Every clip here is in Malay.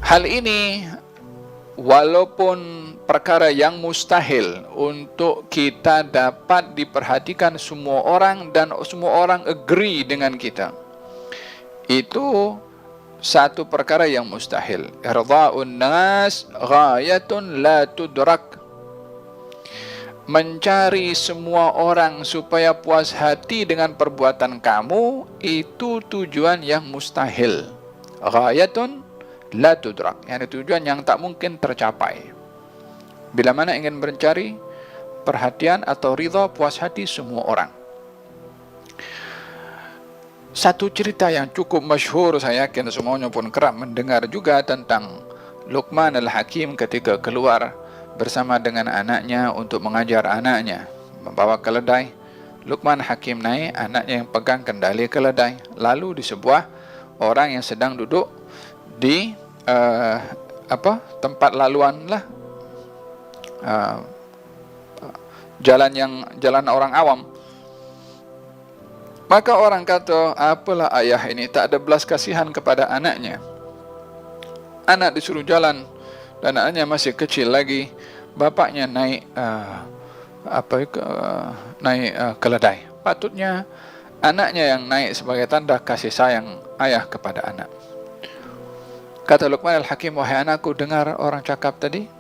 Hal ini walaupun perkara yang mustahil untuk kita dapat diperhatikan semua orang dan semua orang agree dengan kita, itu satu perkara yang mustahil. Irda'un nas ghayatun la tudrak. Mencari semua orang supaya puas hati dengan perbuatan kamu, itu tujuan yang mustahil. Ghayatun la tudrak, yang tujuan yang tak mungkin tercapai. Bila mana ingin mencari perhatian atau ridha, puas hati semua orang. Satu cerita yang cukup masyhur, saya yakin semuanya pun kerap mendengar juga, tentang Luqman al-Hakim ketika keluar bersama dengan anaknya untuk mengajar anaknya, membawa keledai. Luqman Hakim naik, anaknya yang pegang kendali keledai. Lalu di sebuah orang yang sedang duduk di tempat laluan lah, jalan orang awam. Maka orang kata, apalah ayah ini tak ada belas kasihan kepada anaknya. Anak disuruh jalan dan anaknya masih kecil lagi. Bapaknya naik keledai. Patutnya anaknya yang naik sebagai tanda kasih sayang ayah kepada anak. Kata Luqman al-Hakim, wahai anakku, dengar orang cakap tadi?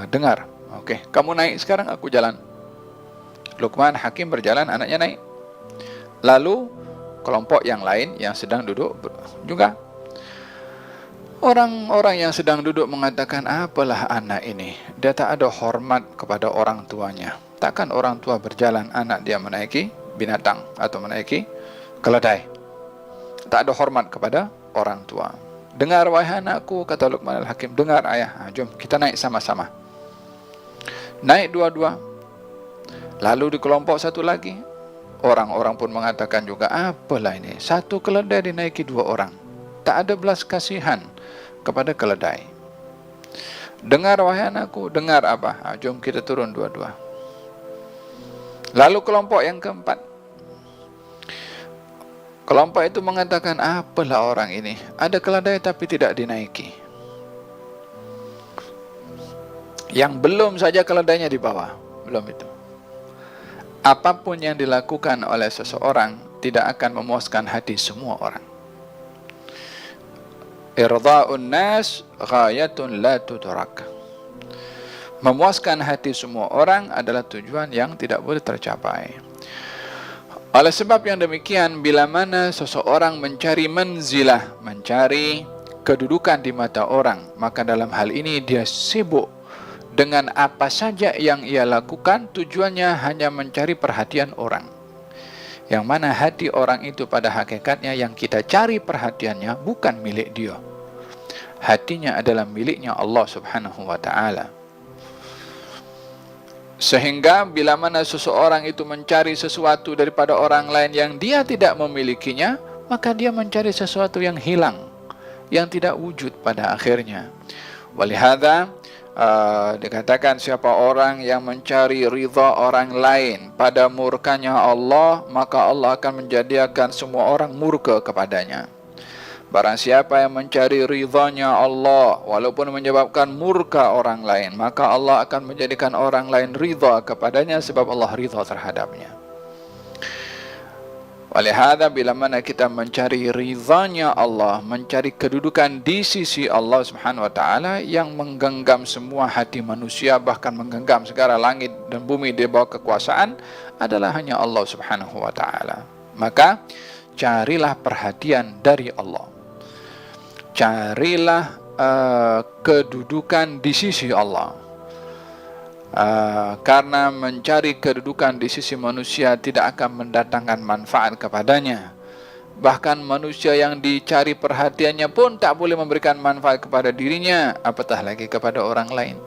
Dengar. Okey, kamu naik sekarang, aku jalan. Luqman Hakim berjalan, anaknya naik. Lalu kelompok yang lain yang sedang duduk juga. Orang-orang yang sedang duduk mengatakan, apalah anak ini, dia tak ada hormat kepada orang tuanya. Takkan orang tua berjalan, anak dia menaiki binatang atau menaiki keledai. Tak ada hormat kepada orang tua. Dengar wahai anakku, kata Luqman al-Hakim, dengar ayah, jom kita naik sama-sama. Naik dua-dua. Lalu di kelompok satu lagi, orang-orang pun mengatakan juga, apalah ini, satu keledai dinaiki dua orang. Tak ada belas kasihan kepada keledai. Dengar wahai anakku, dengar apa? Jom kita turun dua-dua. Lalu kelompok yang keempat, kelompok itu mengatakan, apalah orang ini, ada keledai tapi tidak dinaiki. Yang belum saja keledainya di bawah, belum itu. Apapun yang dilakukan oleh seseorang tidak akan memuaskan hati semua orang. Irda'un nas ghayatun la tudrak. Memuaskan hati semua orang adalah tujuan yang tidak boleh tercapai. Oleh sebab yang demikian, bila mana seseorang mencari manzilah, mencari kedudukan di mata orang, maka dalam hal ini dia sibuk dengan apa saja yang ia lakukan, tujuannya hanya mencari perhatian orang. Yang mana hati orang itu pada hakikatnya yang kita cari perhatiannya bukan milik dia. Hatinya adalah miliknya Allah Subhanahu wa ta'ala. Sehingga bila mana seseorang itu mencari sesuatu daripada orang lain yang dia tidak memilikinya, maka dia mencari sesuatu yang hilang, yang tidak wujud pada akhirnya. Walihada dikatakan, siapa orang yang mencari ridha orang lain pada murkanya Allah, maka Allah akan menjadikan semua orang murka kepadanya. Barang siapa yang mencari ridhanya Allah walaupun menyebabkan murka orang lain, maka Allah akan menjadikan orang lain ridha kepadanya sebab Allah ridha terhadapnya. Walihada bila mana kita mencari ridhanya Allah, mencari kedudukan di sisi Allah Subhanahu wa ta'ala yang menggenggam semua hati manusia, bahkan menggenggam segala langit dan bumi di bawah kekuasaan, adalah hanya Allah Subhanahu wa ta'ala. Maka carilah perhatian dari Allah. Carilah kedudukan di sisi Allah. Karena mencari kedudukan di sisi manusia tidak akan mendatangkan manfaat kepadanya. Bahkan manusia yang dicari perhatiannya pun tak boleh memberikan manfaat kepada dirinya, apatah lagi kepada orang lain.